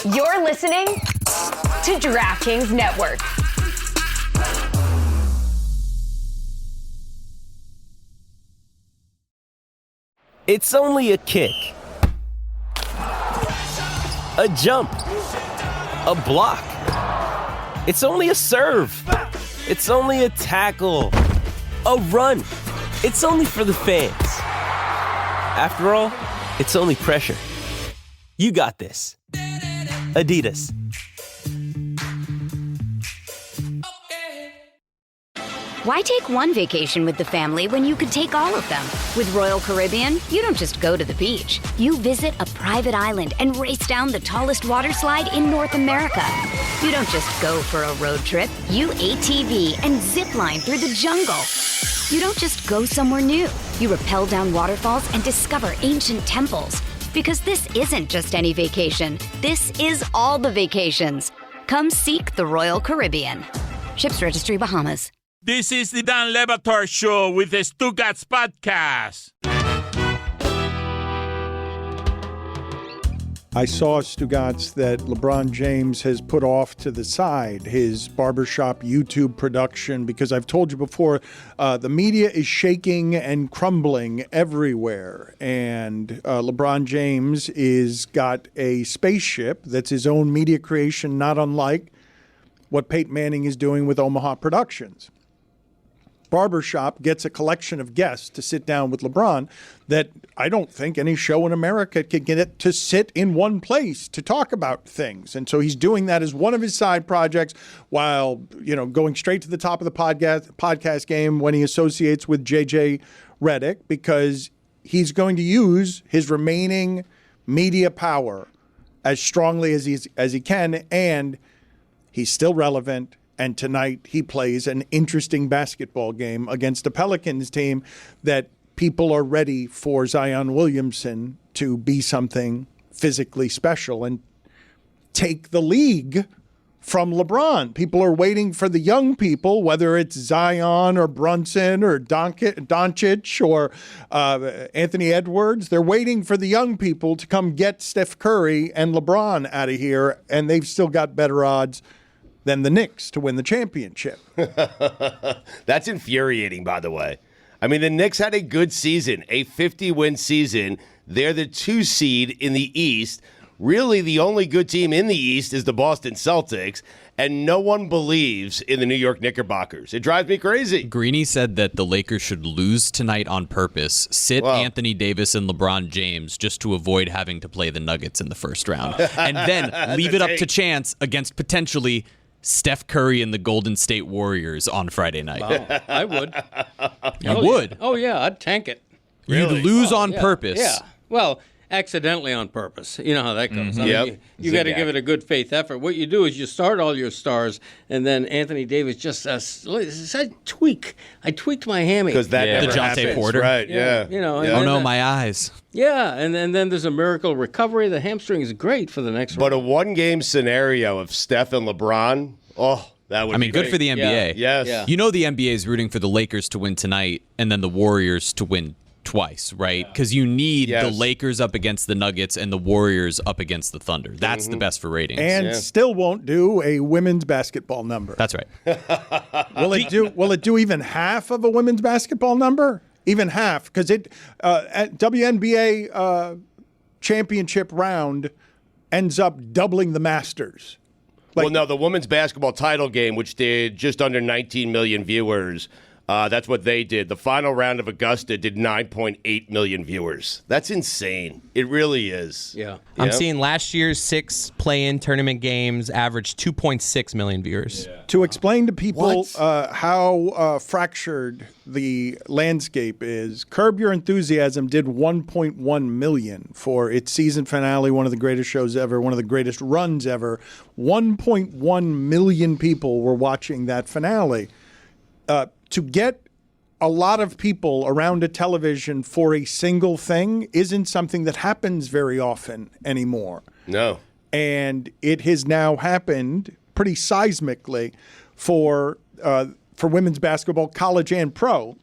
You're listening to DraftKings Network. It's only a kick, a jump, a block. It's only a serve. It's only a tackle, a run. It's only for the fans. After all, it's only pressure. You got this. Adidas. Why take one vacation with the family when you could take all of them? With Royal Caribbean, you don't just go to the beach. You visit a private island and race down the tallest water slide in North America. You don't just go for a road trip. You ATV and zip line through the jungle. You don't just go somewhere new. You rappel down waterfalls and discover ancient temples. Because this isn't just any vacation. This is all the vacations. Come seek the Royal Caribbean. Ships Registry, Bahamas. This is the Dan Le Batard Show with the Stugotz podcast. I saw, Stugotz, that LeBron James has put off to the side his barbershop YouTube production because I've told you before, the media is shaking and crumbling everywhere. And LeBron James is got a spaceship that's his own media creation, not unlike what Peyton Manning is doing with Omaha Productions. Barbershop gets a collection of guests to sit down with LeBron that I don't think any show in America can get it to sit in one place to talk about things. And so he's doing that as one of his side projects while, going straight to the top of the podcast game when he associates with JJ Redick, because he's going to use his remaining media power as strongly as he can, and he's still relevant. And tonight he plays an interesting basketball game against a Pelicans team that people are ready for Zion Williamson to be something physically special and take the league from LeBron. People are waiting for the young people, whether it's Zion or Brunson or Doncic or Anthony Edwards. They're waiting for the young people to come get Steph Curry and LeBron out of here, and they've still got better odds than the Knicks to win the championship. That's infuriating, by the way. I mean, the Knicks had a good season, a 50-win season. They're the 2 seed in the East. Really, the only good team in the East is the Boston Celtics, and no one believes in the New York Knickerbockers. It drives me crazy. Greeny said that the Lakers should lose tonight on purpose, sit Anthony Davis and LeBron James just to avoid having to play the Nuggets in the first round, and then leave it up to chance against potentially Steph Curry and the Golden State Warriors on Friday night. Wow, I would. You would? Yeah. Oh, yeah, I'd tank it. Really? You'd lose on purpose. Yeah. Well, accidentally on purpose. You know how that goes. Mm-hmm. I mean, you got to give it a good faith effort. What you do is you start all your stars, and then Anthony Davis just I tweaked my hammy. Because that never the Jonte happens. Porter. Right, yeah. Oh, no, my eyes. Yeah, and then there's a miracle recovery. The hamstring is great for the next round. But a one-game scenario of Steph and LeBron, that would be good great. for the NBA. Yeah. Yes. Yeah. You know the NBA is rooting for the Lakers to win tonight and then the Warriors to win twice, right? Because you need the Lakers up against the Nuggets and the Warriors up against the Thunder. That's the best for ratings. And still won't do a women's basketball number. That's right. Will it do even half of a women's basketball number? Even half, because at WNBA championship round ends up doubling the Masters. The women's basketball title game, which did just under 19 million viewers, that's what they did. The final round of Augusta did 9.8 million viewers. That's insane. It really is. Yeah. I'm seeing last year's 6 play-in tournament games averaged 2.6 million viewers. Yeah. To explain to people how fractured the landscape is, Curb Your Enthusiasm did 1.1 million for its season finale, one of the greatest shows ever, one of the greatest runs ever. 1.1 million people were watching that finale. To get a lot of people around a television for a single thing isn't something that happens very often anymore. No. And it has now happened pretty seismically for women's basketball, college and pro.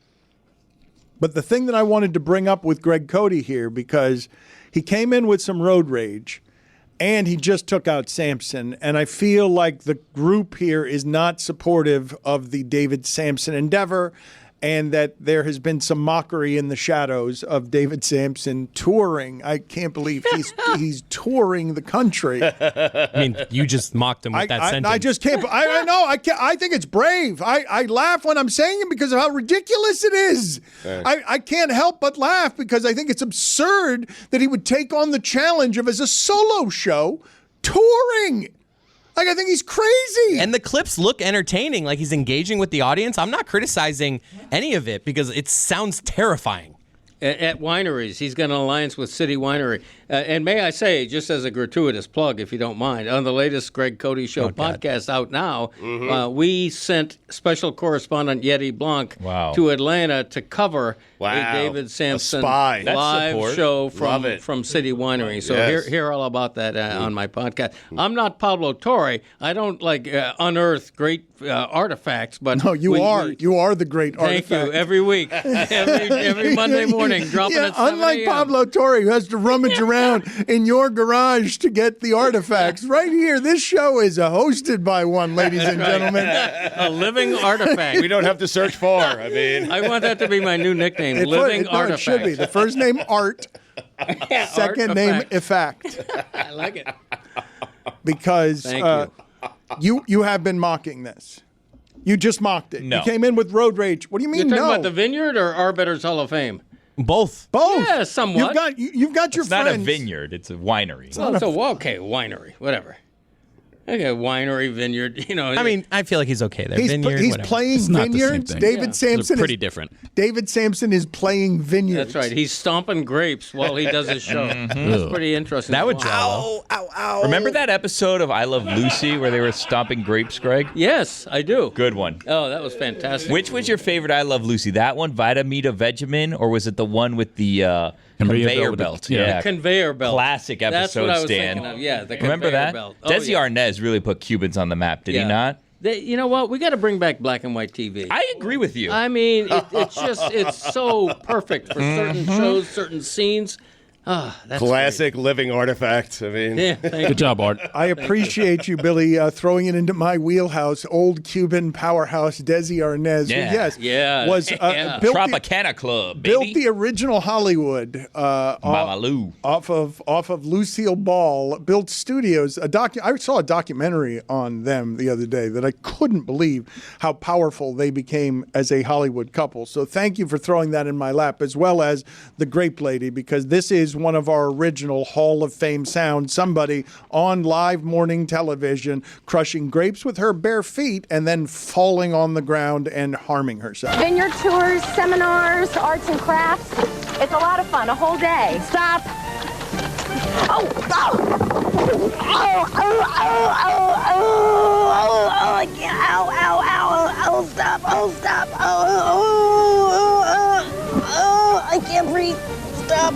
But the thing that I wanted to bring up with Greg Cote here, because he came in with some road rage, And he just took out Sampson. And I feel like the group here is not supportive of the David Sampson endeavor, and that there has been some mockery in the shadows of David Sampson touring. I can't believe he's touring the country. I mean, you just mocked him with that sentence. I just can't. I know. I think it's brave. I laugh when I'm saying it because of how ridiculous it is. I can't help but laugh because I think it's absurd that he would take on the challenge of, as a solo show, touring. Like, I think he's crazy. And the clips look entertaining, like he's engaging with the audience. I'm not criticizing any of it because it sounds terrifying. At wineries, he's got an alliance with City Winery. And may I say, just as a gratuitous plug, if you don't mind, on the latest Greg Cote Show podcast out now, we sent special correspondent Yeti Blanc to Atlanta to cover a David Sampson live show from City Winery. So hear all about that on my podcast. I'm not Pablo Torre. I don't unearth great artifacts, but no, you are. You are the great artifact. Thank you. Every week, every Monday morning, dropping at 7 unlike Pablo Torre, who has to rummage around in your garage to get the artifacts. Right here, this show is hosted by one, ladies and gentlemen. A living artifact. We don't have to search far. I mean, I want that to be my new nickname, living artifact. It should be. The first name, Art. Second name, Effect. I like it. Because Thank you have been mocking this. You just mocked it. No. You came in with road rage. What do you mean, You're talking no? about the Vineyard or Arbiters Hall of Fame? Both. Yeah, somewhat. You've got your It's friends. not a vineyard. It's a winery. Okay, winery, whatever. Okay, winery, vineyard, I mean, I feel like he's okay there. He's Vineyard, playing vineyards. David Sampson Pretty different. David Sampson is playing vineyards. That's right. He's stomping grapes while he does his show. That's pretty interesting. That would draw. Ow. Remember that episode of I Love Lucy where they were stomping grapes, Greg? Yes, I do. Good one. Oh, that was fantastic. Which was your favorite I Love Lucy? That one, Vita Mita Vegemin, or was it the one with the conveyor belt? The conveyor belt. Classic episode, That's what I was Stan. thinking of. Yeah, the Remember conveyor that? belt. Oh, Desi yeah. Arnaz really put Cubans on the map, did he Yeah. not? You know what? We got to bring back black and white TV. I agree with you. I mean, it's so perfect for certain shows, certain scenes. That's classic living artifact. I mean, great. Yeah, Good job, Art. I appreciate you, Billy, throwing it into my wheelhouse. Old Cuban powerhouse Desi Arnaz. Yeah. Yes. Yeah. Was Yeah. built Tropicana Club, baby. built the original Hollywood Mama Lou. off of Lucille Ball. Built studios. I saw a documentary on them the other day that I couldn't believe how powerful they became as a Hollywood couple. So thank you for throwing that in my lap, as well as the Grape Lady, because this is one of our original Hall of Fame sounds. Somebody on live morning television crushing grapes with her bare feet and then falling on the ground and harming herself. Vineyard tours, seminars, arts and crafts. It's a lot of fun, a whole day. Stop. Oh, I can't. Stop. I can't breathe. Stop.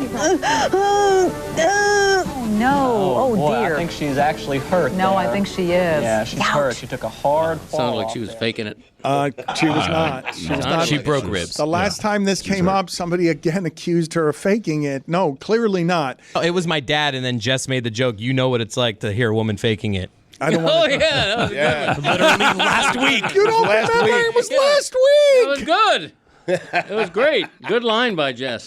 Oh, no. Oh, boy, dear. I think she's actually hurt. No, I there. think she is. Yeah, she's hurt. She took a hard fall. Sounded like she was faking it. She was not. She was not. She broke ribs. The last time this came up, somebody again accused her of faking it. No, clearly not. Oh, it was my dad, and then Jess made the joke. You know what it's like to hear a woman faking it. I don't want to. That was a good one. Literally last week. You don't last remember? week. It was last It was week. good. It was great. Good line by Jess.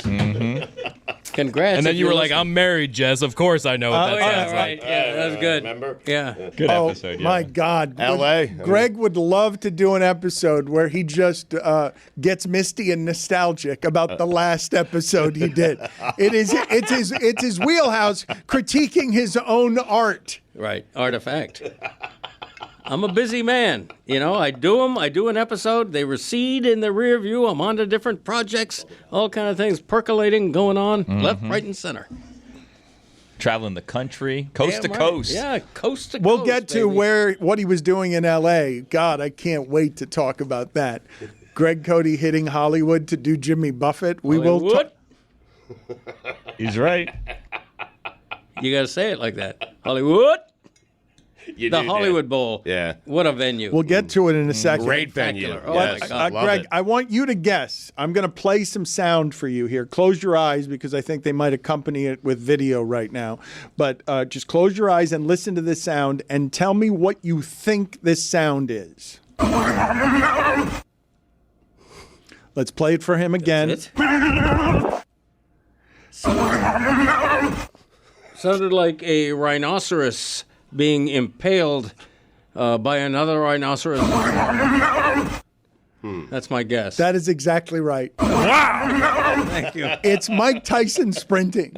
Congrats. And then if you were you're like, I'm married, Jess. Of course I know what Oh, that yeah, sounds right. like. Yeah, that was good. Remember? Yeah. Good episode, yeah. My God. LA. Greg would love to do an episode where he just gets misty and nostalgic about the last episode he did. It's his wheelhouse critiquing his own art. Right. Artifact. I'm a busy man. You know, I do them. I do an episode. They recede in the rear view. I'm on to different projects, all kind of things percolating, going on, left, right, and center. Traveling the country, coast to Damn right. coast. Yeah, coast to coast. We'll get to baby. what he was doing in L.A. God, I can't wait to talk about that. Greg Cote hitting Hollywood to do Jimmy Buffett. We will Hollywood. He's right. You got to say it like that. Hollywood. The Hollywood Bowl. Yeah. What a venue. We'll get to it in a second. Great venue. Oh, Yes. my God. Love Greg, it. I want you to guess. I'm going to play some sound for you here. Close your eyes because I think they might accompany it with video right now. But just close your eyes and listen to this sound and tell me what you think this sound is. Let's play it for him again. Sounded like a rhinoceros being impaled by another rhinoceros. That's my guess. That is exactly right. Wow! Thank you. It's Mike Tyson sprinting.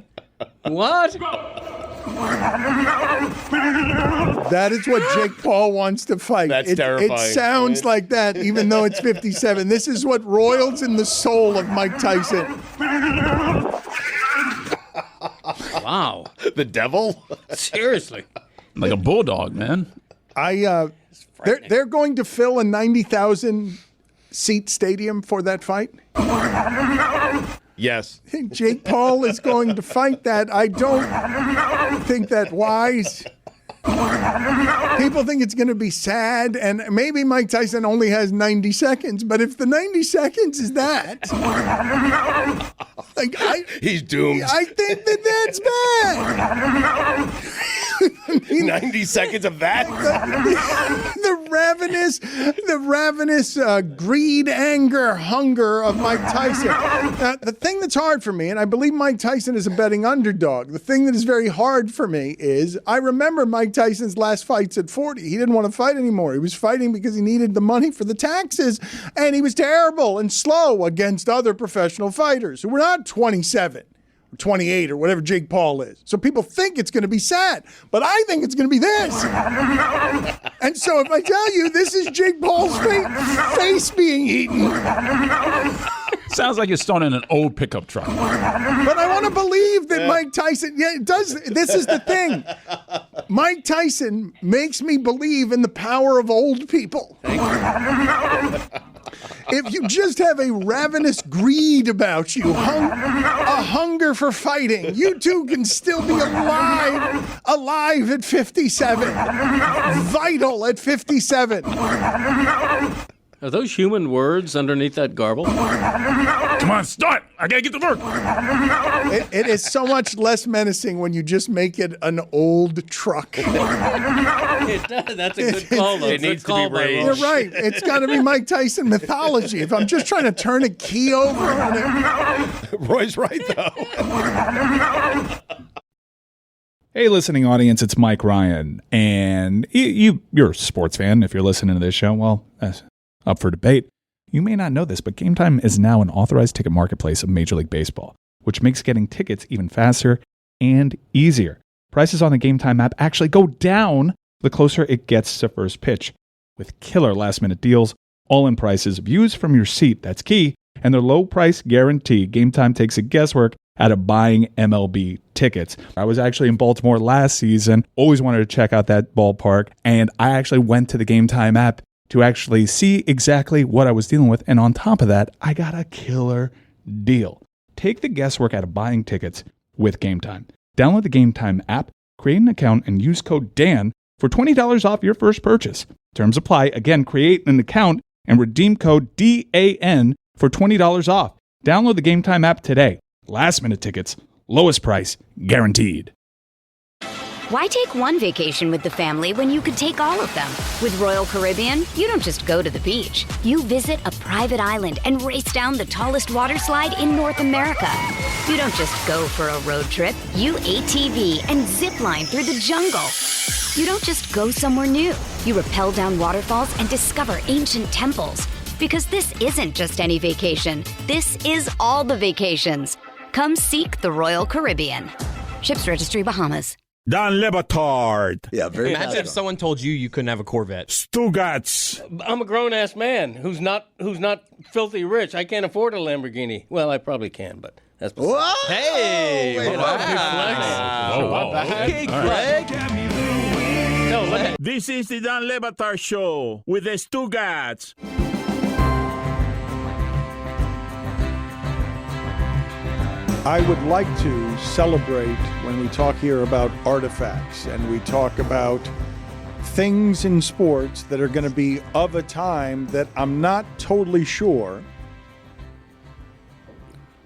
What? That is what Jake Paul wants to fight. That's terrifying. It sounds like that, even though it's 57. This is what roils in the soul of Mike Tyson. Wow. The devil? Seriously. Like a bulldog, man. They're going to fill a 90,000 seat stadium for that fight. Yes. I think Jake Paul is going to fight that. I don't think that wise. People think it's going to be sad, and maybe Mike Tyson only has 90 seconds, but if the 90 seconds is that, he's doomed. I think that's bad. 90 seconds of that? The ravenous greed, anger, hunger of Mike Tyson. The thing that's hard for me, and I believe Mike Tyson is a betting underdog, the thing that is very hard for me is I remember Mike Tyson's last fights at 40. He didn't want to fight anymore. He was fighting because he needed the money for the taxes, and he was terrible and slow against other professional fighters who were not 27. 28 or whatever Jake Paul is. So people think it's going to be sad, but I think it's going to be this. And so if I tell you this is Jake Paul's face being eaten. Sounds like you're stolen in an old pickup truck. But I want to believe that Mike Tyson, it does. This is the thing. Mike Tyson makes me believe in the power of old people. Thank you. If you just have a ravenous greed about you, a hunger for fighting, you too can still be alive at 57, vital at 57. Are those human words underneath that garble? Come on, start. I got to get to work. It is so much less menacing when you just make it an old truck. It does. That's a good call, though. It needs to be raised. You're right. It's got to be Mike Tyson mythology. If I'm just trying to turn a key over on it. Roy's right, though. Hey, listening audience, it's Mike Ryan. And you're a sports fan if you're listening to this show. Well, that's up for debate. You may not know this, but Game Time is now an authorized ticket marketplace of Major League Baseball, which makes getting tickets even faster and easier. Prices on the Game Time app actually go down the closer it gets to first pitch. With killer last-minute deals, all-in prices, views from your seat, that's key, and their low price guarantee, Game Time takes the guesswork out of buying MLB tickets. I was actually in Baltimore last season, always wanted to check out that ballpark, and I actually went to the Game Time app to actually see exactly what I was dealing with, and on top of that, I got a killer deal. Take the guesswork out of buying tickets with Game Time. Download the Game Time app, create an account, and use code DAN for $20 off your first purchase. Terms apply. Again, create an account and redeem code DAN for $20 off. Download the Game Time app today. Last minute tickets, lowest price, guaranteed. Why take one vacation with the family when you could take all of them? With Royal Caribbean, you don't just go to the beach. You visit a private island and race down the tallest water slide in North America. You don't just go for a road trip. You ATV and zip line through the jungle. You don't just go somewhere new. You rappel down waterfalls and discover ancient temples. Because this isn't just any vacation. This is all the vacations. Come seek the Royal Caribbean. Ships Registry, Bahamas. Don Le Batard. Yeah, very Imagine if someone told you couldn't have a Corvette. Stugotz. I'm a grown-ass man who's not filthy rich. I can't afford a Lamborghini. Well, I probably can, but that's beside. Hey! Wow. Okay, Greg. This is the Don Le Batard Show with the Stugotz. I would like to celebrate when we talk here about artifacts and we talk about things in sports that are going to be of a time that I'm not totally sure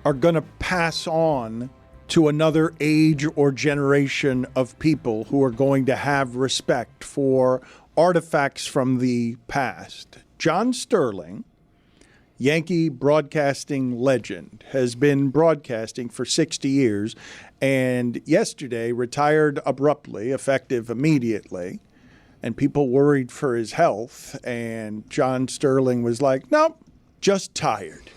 are going to pass on to another age or generation of people who are going to have respect for artifacts from the past. John Sterling, Yankee broadcasting legend, has been broadcasting for 60 years and yesterday retired abruptly, effective immediately. And people worried for his health. And John Sterling was like, nope, just tired.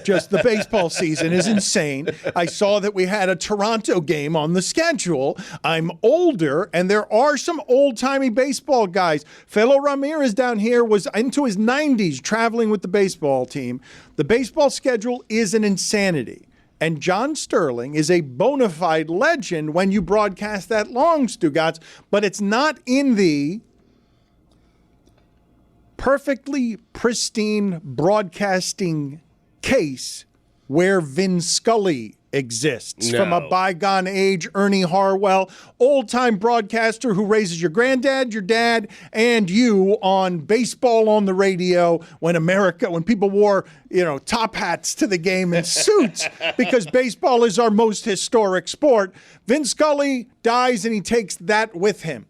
Just the baseball season is insane. I saw that we had a Toronto game on the schedule. I'm older, and there are some old-timey baseball guys. Felo Ramirez down here was into his 90s traveling with the baseball team. The baseball schedule is an insanity. And John Sterling is a bona fide legend when you broadcast that long, Stugotz, but it's not in the perfectly pristine broadcasting case where Vin Scully exists. No. From a bygone age, Ernie Harwell, old-time broadcaster who raises your granddad, your dad, and you on baseball on the radio when people wore, top hats to the game and suits because baseball is our most historic sport. Vin Scully dies and he takes that with him.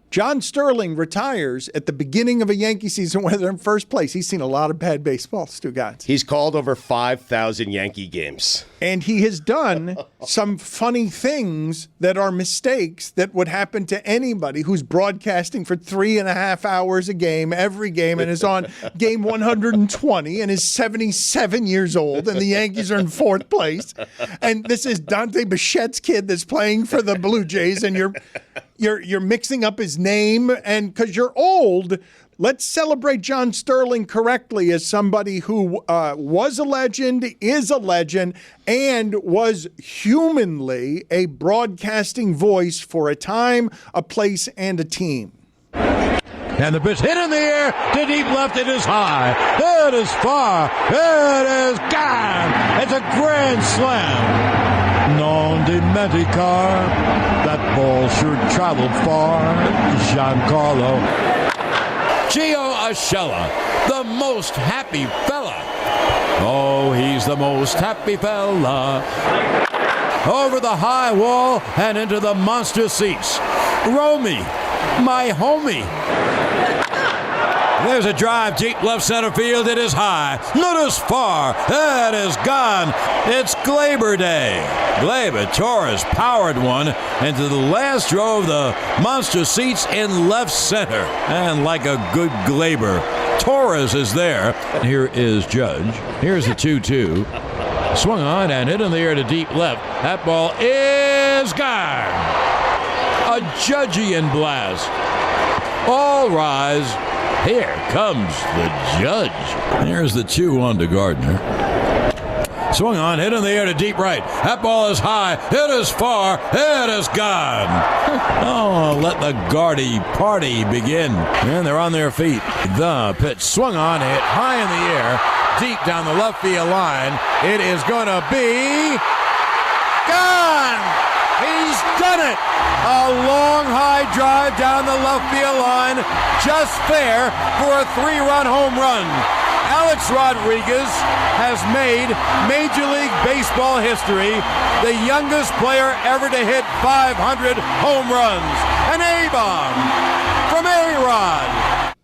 John Sterling retires at the beginning of a Yankee season where they're in first place. He's seen a lot of bad baseball, Stugotz. He's called over 5,000 Yankee games. And he has done some funny things that are mistakes that would happen to anybody who's broadcasting for 3.5 hours a game, every game, and is on game 120 and is 77 years old, and the Yankees are in fourth place. And this is Dante Bichette's kid that's playing for the Blue Jays, and you're mixing up his name, and because you're old, let's celebrate John Sterling correctly as somebody who was a legend, is a legend, and was humanly a broadcasting voice for a time, a place, and a team. And the pitch hit in the air to deep left. It is high. It is far. It is gone. It's a grand slam. Non dimenticar. That ball sure traveled far. Giancarlo. Gio Urshela, the most happy fella. Oh, he's the most happy fella. Over the high wall and into the monster seats. Romy, my homie. There's a drive deep left center field. It is high. It is far. It is gone. It's Glaber Day. Glaber Torres powered one into the last row of the monster seats in left center. And like a good Glaber, Torres is there. Here is Judge. Here's the 2-2. Swung on and hit in the air to deep left. That ball is gone. A Judgian blast. All rise. Here comes the Judge. And here's the 2-1 to Gardner. Swung on, hit in the air to deep right. That ball is high. It is far. It is gone. Oh, let the Gardy party begin. And they're on their feet. The pitch swung on, hit high in the air, deep down the left field line. It is going to be gone. He's done it. A long high drive down the left field line, just fair for a 3-run home run. Alex Rodriguez has made Major League Baseball history, the youngest player ever to hit 500 home runs. An A-bomb from A-Rod.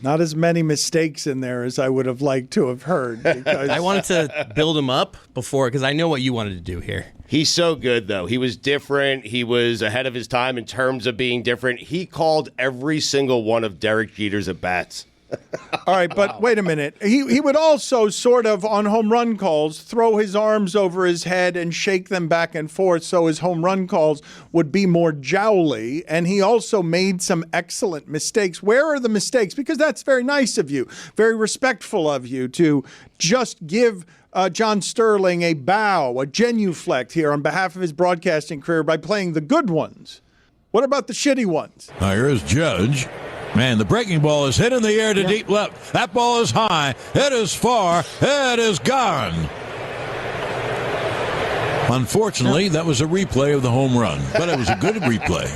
Not as many mistakes in there as I would have liked to have heard. Because I wanted to build him up before, because I know what you wanted to do here. He's so good, though. He was different. He was ahead of his time in terms of being different. He called every single one of Derek Jeter's at-bats. All right, but wait a minute. He would also sort of, on home run calls, throw his arms over his head and shake them back and forth so his home run calls would be more jowly. And he also made some excellent mistakes. Where are the mistakes? Because that's very nice of you, very respectful of you to just give John Sterling a bow, a genuflect here on behalf of his broadcasting career by playing the good ones. What about the shitty ones? Now here's Judge. Man, the breaking ball is hit in the air to deep left. That ball is high. It is far. It is gone. Unfortunately, that was a replay of the home run, but it was a good replay.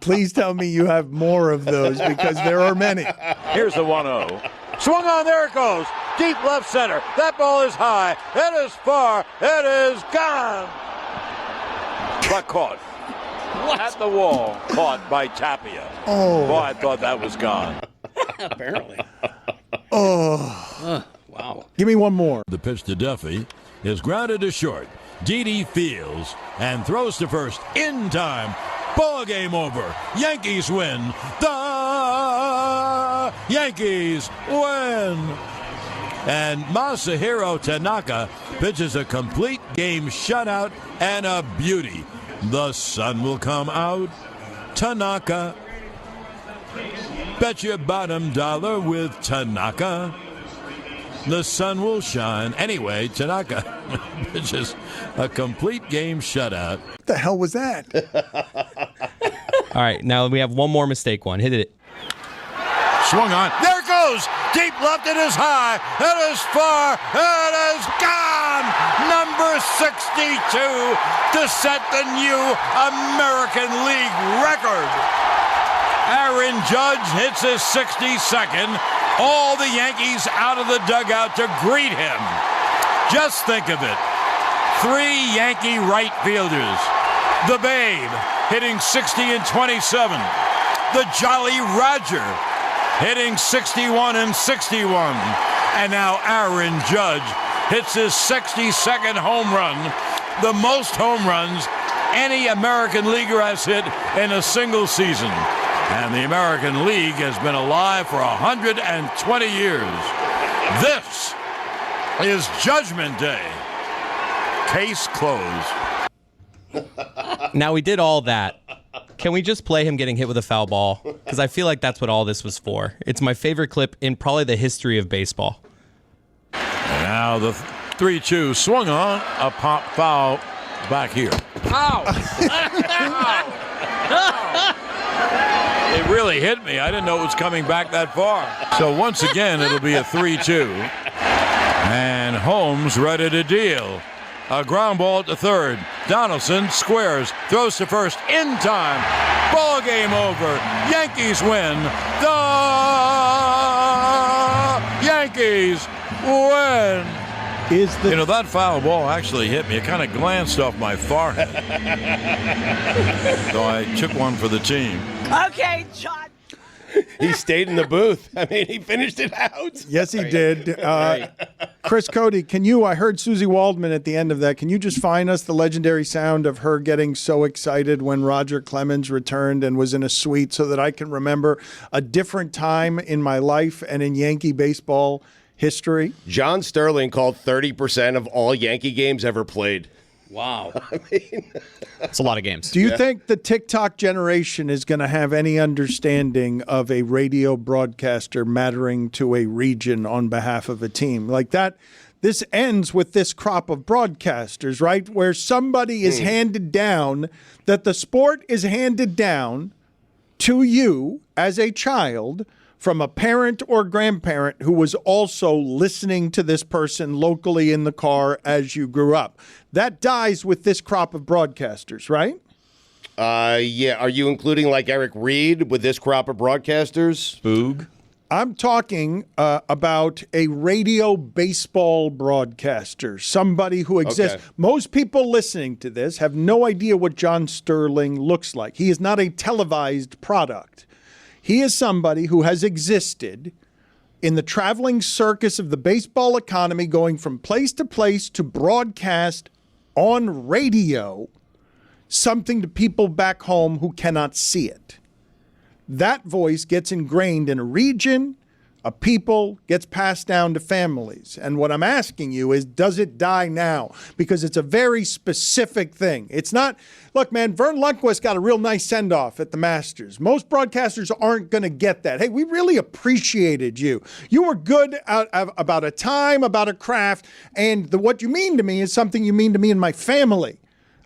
Please tell me you have more of those because there are many. Here's the 1-0. Swung on, there it goes. Deep left center. That ball is high. It is far. It is gone. But caught. At the wall. Caught by Tapia. Oh. Boy, I thought that was gone. Apparently. Oh. Wow. Give me one more. The pitch to Duffy is grounded to short. Didi fields and throws to first in time. Ball game over. Yankees win. The Yankees win. And Masahiro Tanaka pitches a complete game shutout and a beauty. The sun will come out. Tanaka. Bet your bottom dollar with Tanaka. The sun will shine. Anyway, Tanaka pitches a complete game shutout. What the hell was that? All right, now we have one more mistake one. Hit it. Swung on. There it goes. Deep left. It is high. It is far. It is gone. Number 62 to set the new American League record. Aaron Judge hits his 62nd. All the Yankees out of the dugout to greet him. Just think of it. 3 Yankee right fielders. The Babe hitting 60 and 27. The Jolly Roger hitting 61 and 61. And now Aaron Judge hits his 62nd home run, the most home runs any American leaguer has hit in a single season. And the American League has been alive for 120 years. This is Judgment Day. Case closed. Now we did all that. Can we just play him getting hit with a foul ball? Because I feel like that's what all this was for. It's my favorite clip in probably the history of baseball. And now the 3-2 swung on. A pop foul back here. Ow! It really hit me. I didn't know it was coming back that far. So once again, it'll be a 3-2. And Holmes ready to deal. A ground ball to third. Donaldson squares, throws to first in time. Ball game over. Yankees win. The Yankees win. That foul ball actually hit me. It kind of glanced off my forehead. So I took one for the team. Okay, John. He stayed in the booth. I mean, he finished it out. Yes, he did. Chris Cote, I heard Susie Waldman at the end of that. Can you just find us the legendary sound of her getting so excited when Roger Clemens returned and was in a suite so that I can remember a different time in my life and in Yankee baseball history? John Sterling called 30% of all Yankee games ever played. Wow. I mean, it's a lot of games. Do you think the TikTok generation is going to have any understanding of a radio broadcaster mattering to a region on behalf of a team like that? This ends with this crop of broadcasters, right? Where somebody is handed down, that the sport is handed down to you as a child from a parent or grandparent who was also listening to this person locally in the car as you grew up. That dies with this crop of broadcasters, right? Yeah. Are you including like Eric Reed with this crop of broadcasters? Boog? I'm talking about a radio baseball broadcaster, somebody who exists. Okay. Most people listening to this have no idea what John Sterling looks like. He is not a televised product. He is somebody who has existed in the traveling circus of the baseball economy, going from place to place to broadcast on radio something to people back home who cannot see it. That voice gets ingrained in a region, a people, gets passed down to families. And what I'm asking you is, does it die now? Because it's a very specific thing. It's not, look, man, Vern Lundquist got a real nice send-off at the Masters. Most broadcasters aren't going to get that. Hey, we really appreciated you. You were good about a time, about a craft, and what you mean to me is something you mean to me and my family.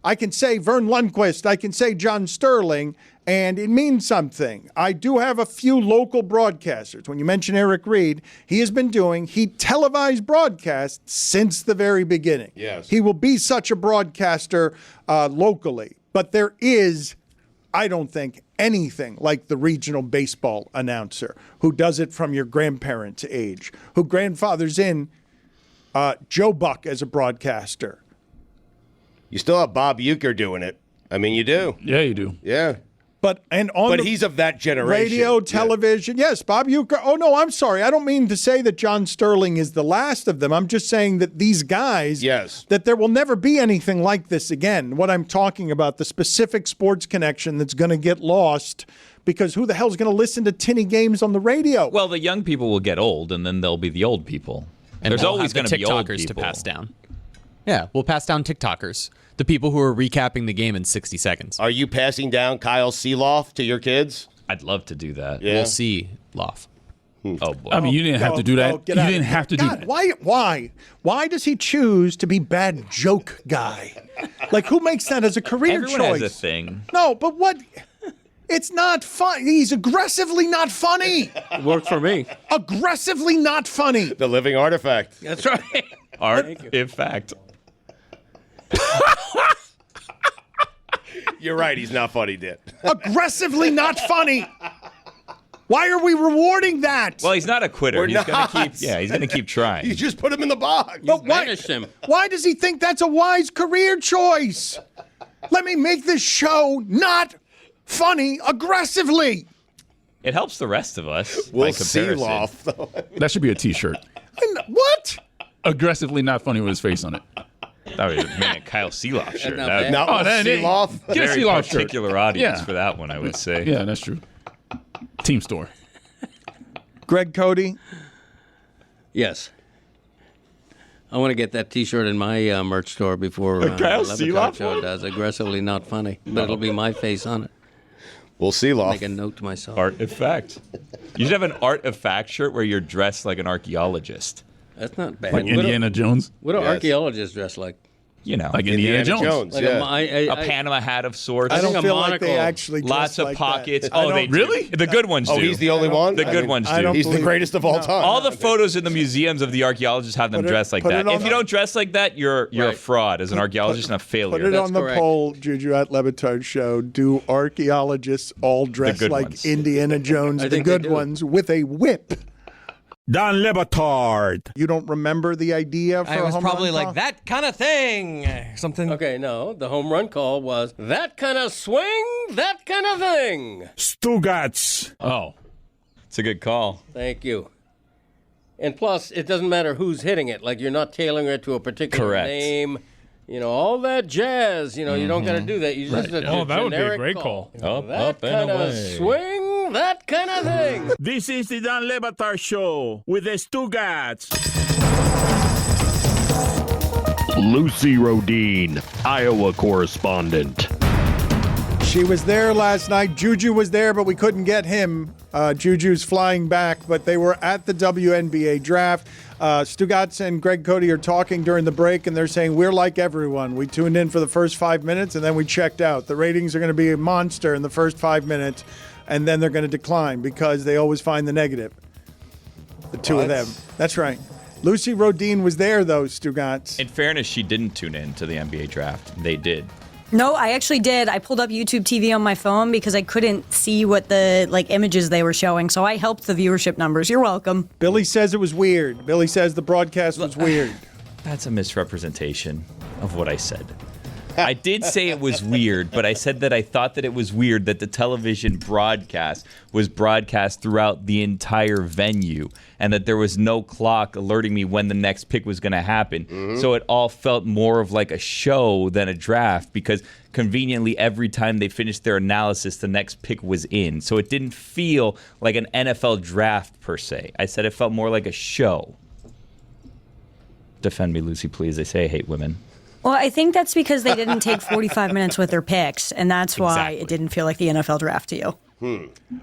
I can say Vern Lundquist, I can say John Sterling, and it means something. I do have a few local broadcasters. When you mention Eric Reed, he televised broadcasts since the very beginning. Yes. He will be such a broadcaster locally. But there is I don't think, anything like the regional baseball announcer who does it from your grandparents' age, who grandfathers in Joe Buck as a broadcaster. You still have Bob Uecker doing it. I mean, you do. Yeah, you do. Yeah. But he's of that generation. Radio, television. Yes, Bob Uecker. Oh, no, I'm sorry. I don't mean to say that John Sterling is the last of them. I'm just saying that these guys, that there will never be anything like this again. What I'm talking about, the specific sports connection that's going to get lost because who the hell is going to listen to tinny games on the radio? Well, the young people will get old, and then there'll be the old people. And there's always going to be old TikTokers people to pass down. Yeah, we'll pass down TikTokers. The people who are recapping the game in 60 seconds. Are you passing down Kyle Seeloff to your kids? I'd love to do that. Yeah. We'll see, Loff. Oh, boy. I mean, you didn't have to do that. You didn't have to do that. Why does he choose to be bad joke guy? Like, who makes that as a career Everyone choice? has a thing. No, but what? It's not fun. He's aggressively not funny. It worked for me. Aggressively not funny. The living artifact. That's right. Artifact. You're right. He's not funny, Dit. Aggressively not funny. Why are we rewarding that? Well, he's not a quitter. We're He's not. gonna keep. Yeah, he's gonna keep trying. You just put him in the box. But Banished him. why does he think that's a wise career choice? Let me make this show not funny aggressively. It helps the rest of us. We'll by see, comparison. Loft, though. That should be a T-shirt. What? Aggressively not funny with his face on it. That was a Kyle Seeloff shirt. not That bad. Now, that ain't- Seeloff. Get a very Seeloff shirt. particular audience Yeah. for that one, I would say. Yeah, that's true. Team store. Greg Cote. Yes. I want to get that T-shirt in my merch store before Kyle Le Seeloff Batard show one? does. Aggressively not funny, but it'll be my face on it. We'll see, Loft. Make a note to myself. Artifact. You should have an artifact shirt where you're dressed like an archaeologist. That's not bad. Like Indiana Jones. What do Yes. archaeologists dress like? You know, Like Indiana Jones. Like yeah. a Panama hat of sorts. I don't think a feel like they monocle. actually dress Lots of like pockets. that. I Oh, don't- they do. Really? The good ones do. Oh, he's the only one? The good ones I do. don't He's the believe- greatest of all time. All the photos in the museums of the archaeologists have them Put it- dressed like put that. it on If you the- don't dress like that, you're a Right. fraud as an archaeologist and a failure. Put it That's on the correct. poll, Juju at Le Batard show. Do archaeologists all dress good like ones. Indiana Jones, I the think they good do. ones, with a whip? Don Le Batard. You don't remember the idea for I a was home probably run like, call? that kind of thing. Something. Okay, no. The home run call was that kind of swing, that kind of thing. Stugotz. Oh. It's a good call. Thank you. And plus, it doesn't matter who's hitting it. Like, you're not tailoring it to a particular Correct. name. You know, all that jazz. You know, you don't got to do that. You just Oh, that would be a great call. Up, that up, and kind of away. swing, that kind of thing. This is the Don Le Batard show with the Stugotz. Lucy Rohden, Iowa Correspondent. She was there last night. Juju was there, but we couldn't get him. Juju's flying back, but they were at the WNBA Draft. Stugotz and Greg Cote are talking during the break, and they're saying, we're like everyone. We tuned in for the first 5 minutes, and then we checked out. The ratings are going to be a monster in the first 5 minutes, and then they're going to decline because they always find the negative. The two of them. That's right. Lucy Rohden was there, though, Stugotz. In fairness, she didn't tune in to the NBA draft. They did. No, I actually did. I pulled up YouTube TV on my phone because I couldn't see what the images they were showing, so I helped the viewership numbers. You're welcome. Billy says it was weird. Billy says the broadcast was weird. That's a misrepresentation of what I said. I did say it was weird, but I said that I thought that it was weird that the television broadcast was broadcast throughout the entire venue and that there was no clock alerting me when the next pick was going to happen. Mm-hmm. So it all felt more of like a show than a draft because conveniently every time they finished their analysis, the next pick was in. So it didn't feel like an NFL draft per se. I said it felt more like a show. Defend me, Lucy, please. They say I hate women. Well, I think that's because they didn't take 45 minutes with their picks, and that's why it didn't feel like the NFL draft to you.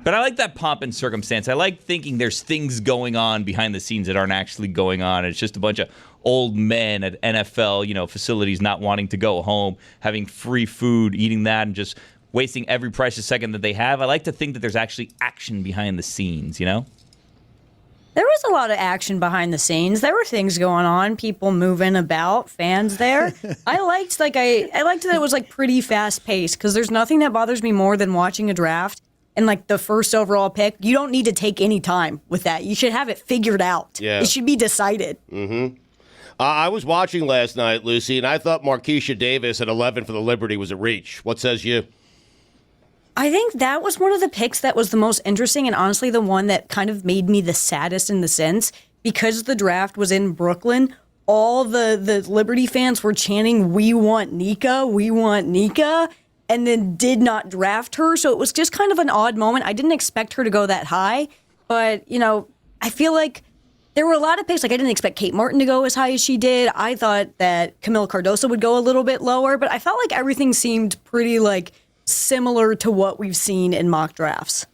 But I like that pomp and circumstance. I like thinking there's things going on behind the scenes that aren't actually going on. It's just a bunch of old men at NFL, facilities not wanting to go home, having free food, eating that, and just wasting every precious second that they have. I like to think that there's actually action behind the scenes, There was a lot of action behind the scenes. There were things going on, people moving about, fans there. I liked that it was like pretty fast paced because there's nothing that bothers me more than watching a draft and like the first overall pick. You don't need to take any time with that. You should have it figured out. Yeah. It should be decided. Mm-hmm. I was watching last night, Lucy, and I thought Marquisha Davis at 11 for the Liberty was a reach. What says you? I think that was one of the picks that was the most interesting and honestly the one that kind of made me the saddest in the sense because the draft was in Brooklyn. All the Liberty fans were chanting, "We want Nika, we want Nika," and then did not draft her. So it was just kind of an odd moment. I didn't expect her to go that high, but, I feel like there were a lot of picks. Like, I didn't expect Kate Martin to go as high as she did. I thought that Camila Cardoso would go a little bit lower, but I felt like everything seemed pretty, similar to what we've seen in mock drafts.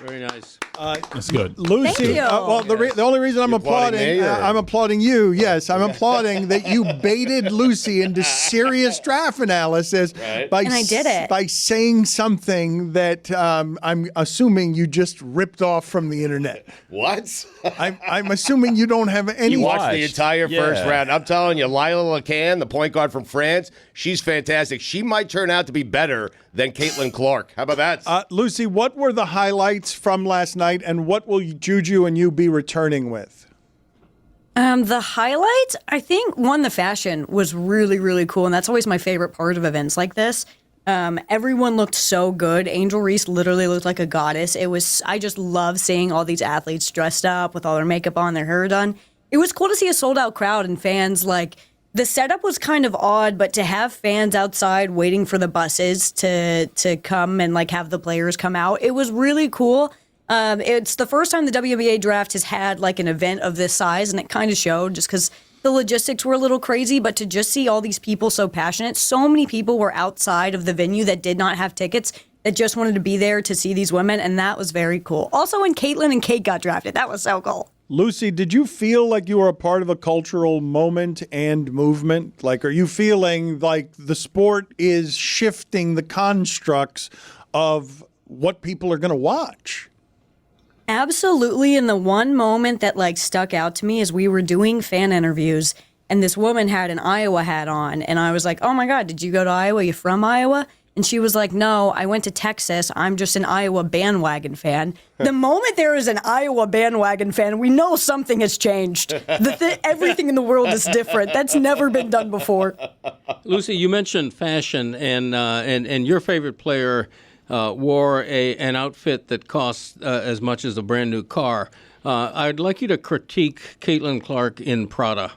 Very nice. That's good. Lucy, Thank you. The only reason I'm applauding, I'm applauding you. Yes, I'm applauding that you baited Lucy into serious draft analysis And I did it. by saying something that I'm assuming you just ripped off from the internet. What? I'm assuming you don't have any. You watched the entire first round. I'm telling you, Lila Lacan, the point guard from France, she's fantastic. She might turn out to be better than Caitlin Clark. How about that? Lucy, what were the highlights from last night, and what will Juju and you be returning with? The highlights, I think, the fashion was really, really cool, and that's always my favorite part of events like this. Everyone looked so good. Angel Reese literally looked like a goddess. I just love seeing all these athletes dressed up with all their makeup on, their hair done. It was cool to see a sold-out crowd and fans. The setup was kind of odd, but to have fans outside waiting for the buses to come and have the players come out, it was really cool. It's the first time the WNBA Draft has had an event of this size, and it kind of showed just because the logistics were a little crazy, but to just see all these people so passionate, so many people were outside of the venue that did not have tickets that just wanted to be there to see these women, and that was very cool. Also, when Caitlin and Kate got drafted, that was so cool. Lucy, did you feel like you were a part of a cultural moment and movement? Are you feeling like the sport is shifting the constructs of what people are going to watch? Absolutely. And the one moment that stuck out to me is we were doing fan interviews and this woman had an Iowa hat on. And I was like, "Oh my God, did you go to Iowa? You from Iowa?" And she was like, "No, I went to Texas. I'm just an Iowa bandwagon fan." The moment there is an Iowa bandwagon fan, we know something has changed. Everything in the world is different. That's never been done before. Lucy, you mentioned fashion, and your favorite player wore an outfit that costs as much as a brand new car. I'd like you to critique Caitlin Clark in Prada.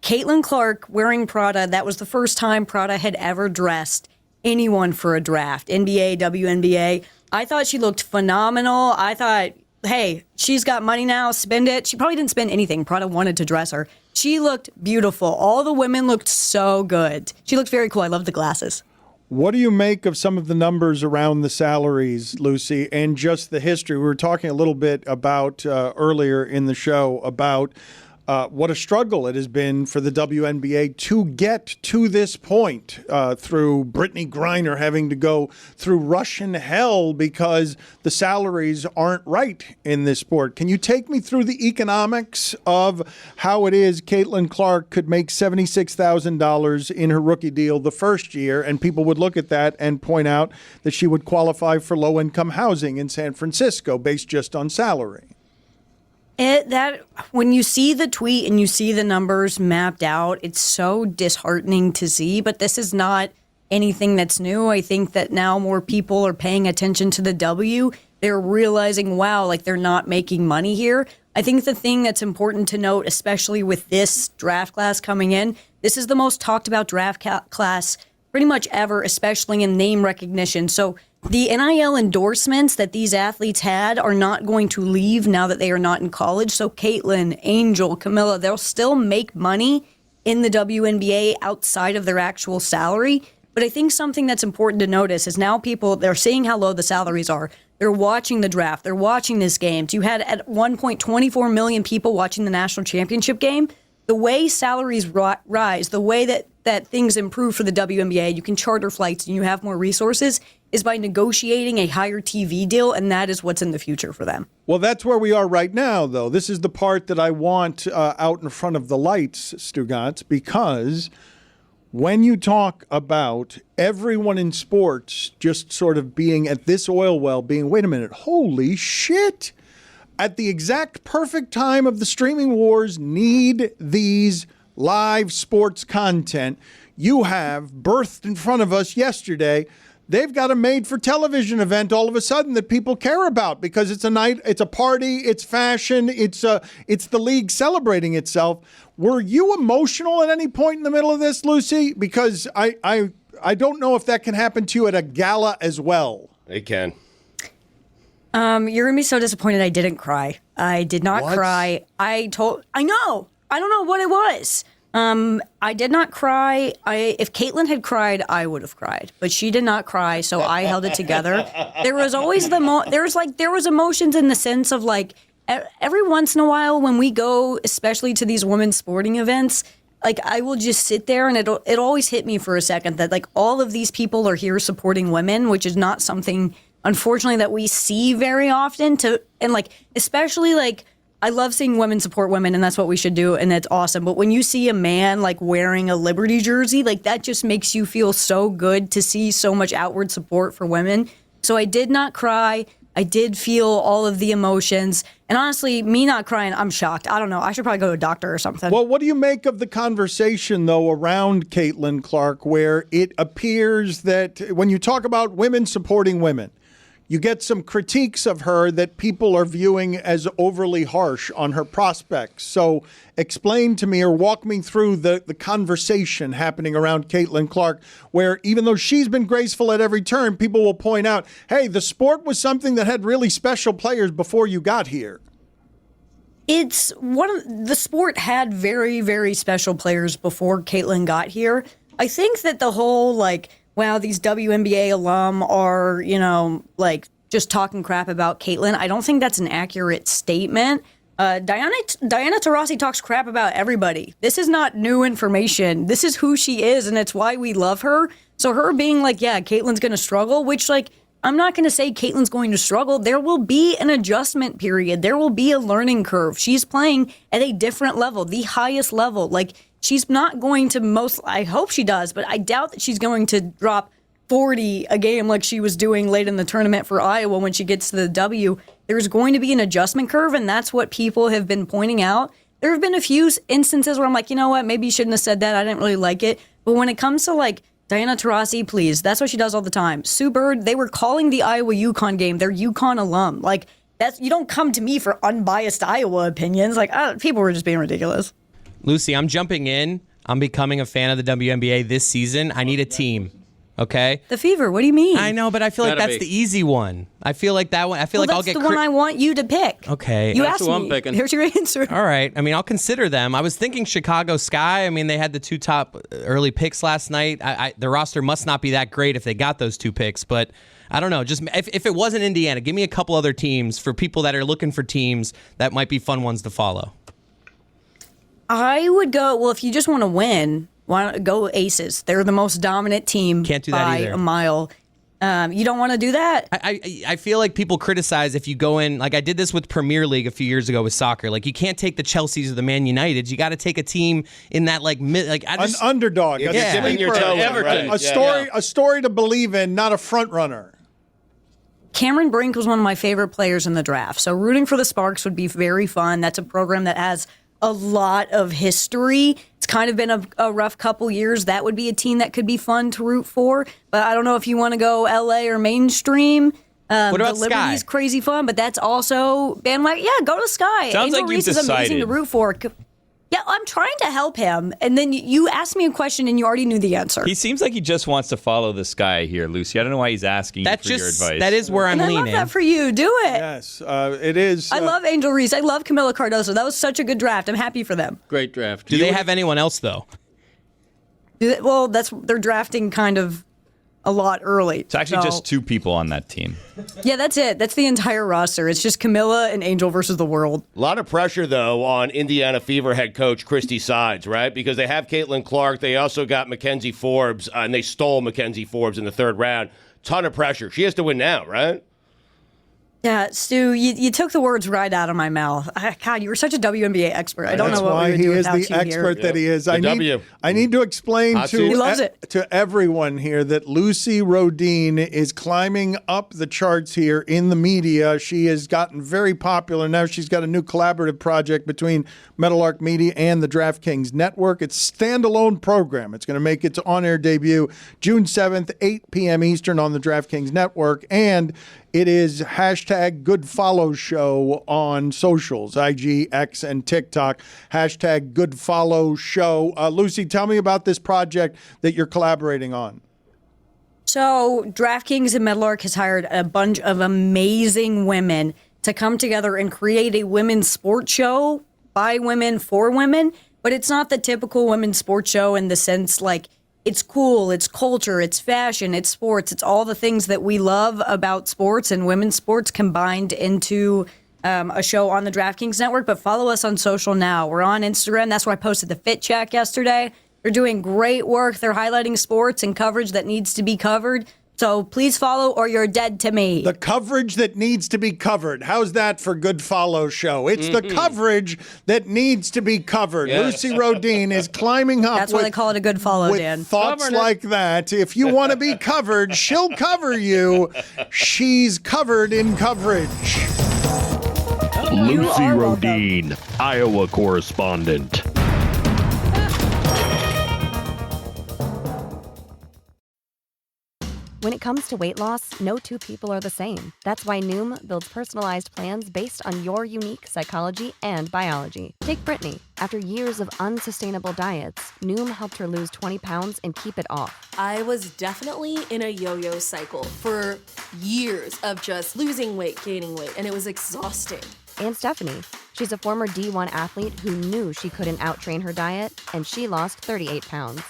Caitlin Clark wearing Prada, that was the first time Prada had ever dressed anyone for a draft. NBA, WNBA. I thought she looked phenomenal. I thought, hey, she's got money now, spend it. She probably didn't spend anything. Prada wanted to dress her. She looked beautiful. All the women looked so good. She looked very cool. I love the glasses. What do you make of some of the numbers around the salaries, Lucy, and just the history? We were talking a little bit about earlier in the show about what a struggle it has been for the WNBA to get to this point through Brittany Griner having to go through Russian hell because the salaries aren't right in this sport. Can you take me through the economics of how it is Caitlin Clark could make $76,000 in her rookie deal the first year, and people would look at that and point out that she would qualify for low-income housing in San Francisco based just on salary? When you see the tweet and you see the numbers mapped out, it's so disheartening to see, but this is not anything that's new. I think that now more people are paying attention to the W. They're realizing, wow, they're not making money here. I think the thing that's important to note, especially with this draft class coming in, this is the most talked about draft class pretty much ever, especially in name recognition. So the NIL endorsements that these athletes had are not going to leave now that they are not in college. So Caitlin, Angel, Camila, they'll still make money in the WNBA outside of their actual salary. But I think something that's important to notice is now people, they're seeing how low the salaries are. They're watching the draft. They're watching this game. You had at one point 24 million people watching the national championship game. The way salaries rise, the way that things improve for the WNBA, you can charter flights and you have more resources, is by negotiating a higher TV deal, and that is what's in the future for them. Well, that's where we are right now, though. This is the part that I want out in front of the lights, Stugotz, because when you talk about everyone in sports just sort of being at this oil well, being, wait a minute, holy shit, at the exact perfect time of the streaming wars need these live sports content. You have birthed in front of us yesterday. They've got a made-for-television event all of a sudden that people care about because it's a night, it's a party, it's fashion, it's the league celebrating itself. Were you emotional at any point in the middle of this, Lucy? Because I don't know if that can happen to you at a gala as well. It can. You're gonna be so disappointed I didn't cry. I did not cry. I know. I don't know what it was. I did not cry. If Caitlin had cried, I would have cried, but she did not cry, so I held it together. There was always there was emotions in the sense of like every once in a while when we go, especially to these women's sporting events, like I will just sit there and it always hit me for a second that like all of these people are here supporting women, which is not something unfortunately that we see very often. And like especially like. I love seeing women support women, and that's what we should do, and that's awesome. But when you see a man, like, wearing a Liberty jersey, like, that just makes you feel so good to see so much outward support for women. So I did not cry. I did feel all of the emotions. And honestly, me not crying, I'm shocked. I don't know. I should probably go to a doctor or something. Well, what do you make of the conversation, though, around Caitlin Clark, where it appears that when you talk about women supporting women, you get some critiques of her that people are viewing as overly harsh on her prospects. So explain to me or walk me through the conversation happening around Caitlin Clark, where even though she's been graceful at every turn, people will point out, hey, the sport was something that had really special players before you got here. It's the sport had very, very special players before Caitlin got here. I think that the whole, like, wow, these WNBA alum are, like just talking crap about Caitlin. I don't think that's an accurate statement. Diana Taurasi talks crap about everybody. This is not new information. This is who she is, and it's why we love her. So her being like, yeah, Caitlin's going to struggle, which, like, I'm not going to say Caitlin's going to struggle. There will be an adjustment period. There will be a learning curve. She's playing at a different level, the highest level. Like, she's not going to I hope she does, but I doubt that she's going to drop 40 a game like she was doing late in the tournament for Iowa when she gets to the W. There's going to be an adjustment curve, and that's what people have been pointing out. There have been a few instances where I'm like, you know what, maybe you shouldn't have said that. I didn't really like it. But when it comes to, like, Diana Taurasi, please, that's what she does all the time. Sue Bird, they were calling the Iowa-UConn game. They're UConn alum. Like, you don't come to me for unbiased Iowa opinions. Like, people were just being ridiculous. Lucy, I'm jumping in. I'm becoming a fan of the WNBA this season. I need a team. Okay? The Fever, what do you mean? I know, but I feel like that's the easy one. I feel like that one. I feel like I'll get that's the one I want you to pick. Okay. You asked me. Picking. Here's your answer. All right. I mean, I'll consider them. I was thinking Chicago Sky. I mean, they had the 2 top early picks last night. The roster must not be that great if they got those 2 picks, but I don't know. Just if it wasn't Indiana, give me a couple other teams for people that are looking for teams that might be fun ones to follow. I would go, well, if you just want to win, why not go Aces? They're the most dominant team. Can't do that by either. A mile. You don't want to do that? I feel like people criticize if you go in, like I did this with Premier League a few years ago with soccer. Like you can't take the Chelseas or the Man Uniteds. You got to take a team in that an underdog. Everton. A story to believe in, not a front runner. Cameron Brink was one of my favorite players in the draft. So rooting for the Sparks would be very fun. That's a program that has a lot of history. It's kind of been a rough couple years. That would be a team that could be fun to root for. But I don't know if you want to go LA or mainstream. What about the Liberty's Sky? Crazy fun, but that's also bandwagon. Yeah, go to Sky. Sounds Angel like Reese you've is amazing decided. to root for. Yeah, I'm trying to help him. And then you asked me a question and you already knew the answer. He seems like he just wants to follow this guy here, Lucy. I don't know why he's asking you for your advice. That is where I'm and leaning. I love that for you. Do it. Yes, it is. I love Angel Reese. I love Camila Cardoso. That was such a good draft. I'm happy for them. Great draft. Do they have anyone else, though? Well, they're drafting kind of a lot early. It's actually just 2 people on that team. Yeah, that's it. That's the entire roster. It's just Camilla and Angel versus the world. A lot of pressure, though, on Indiana Fever head coach Christy Sides, right? Because they have Caitlin Clark. They also got Mackenzie Forbes, and they stole Mackenzie Forbes in the 3rd round. ton of pressure. She has to win now, right? Yeah, Stu, you took the words right out of my mouth. God, you were such a WNBA expert. I don't know what we would do without you here. That's why he is the expert that he is. The I need to explain He loves it. to everyone here that Lucy Rohden is climbing up the charts here in the media. She has gotten very popular. Now she's got a new collaborative project between Meadowlark Media and the DraftKings Network. It's a standalone program. It's going to make its on-air debut June 7th, 8 p.m. Eastern on the DraftKings Network. And it is hashtag Good Follow Show on socials, IG, X, and TikTok. Hashtag Good Follow Show. Lucy, tell me about this project that you're collaborating on. So DraftKings and Meadowlark has hired a bunch of amazing women to come together and create a women's sports show by women for women. But it's not the typical women's sports show in the sense like, it's cool, it's culture, it's fashion, it's sports. It's all the things that we love about sports and women's sports combined into a show on the DraftKings Network. But follow us on social now. We're on Instagram. That's where I posted the Fit Check yesterday. They're doing great work. They're highlighting sports and coverage that needs to be covered. So please follow or you're dead to me. The coverage that needs to be covered. How's that for Good Follow Show? It's the coverage that needs to be covered. Yes. Lucy Rohden is climbing up. That's why they call it a good follow, Dan. Thoughts like that. If you want to be covered, she'll cover you. She's covered in coverage. Lucy Rohden, Iowa Correspondent. When it comes to weight loss, no two people are the same. That's why Noom builds personalized plans based on your unique psychology and biology. Take Brittany. After years of unsustainable diets, Noom helped her lose 20 pounds and keep it off. I was definitely in a yo-yo cycle for years of just losing weight, gaining weight, and it was exhausting. And Stephanie. She's a former D1 athlete who knew she couldn't outtrain her diet, and she lost 38 pounds.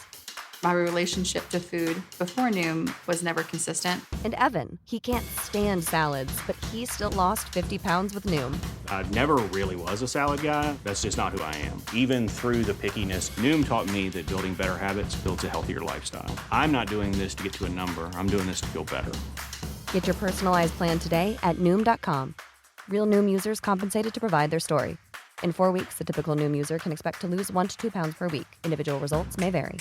My relationship to food before Noom was never consistent. And Evan, he can't stand salads, but he still lost 50 pounds with Noom. I never really was a salad guy. That's just not who I am. Even through the pickiness, Noom taught me that building better habits builds a healthier lifestyle. I'm not doing this to get to a number. I'm doing this to feel better. Get your personalized plan today at Noom.com. Real Noom users compensated to provide their story. In 4 weeks, the typical Noom user can expect to lose 1 to 2 pounds per week. Individual results may vary.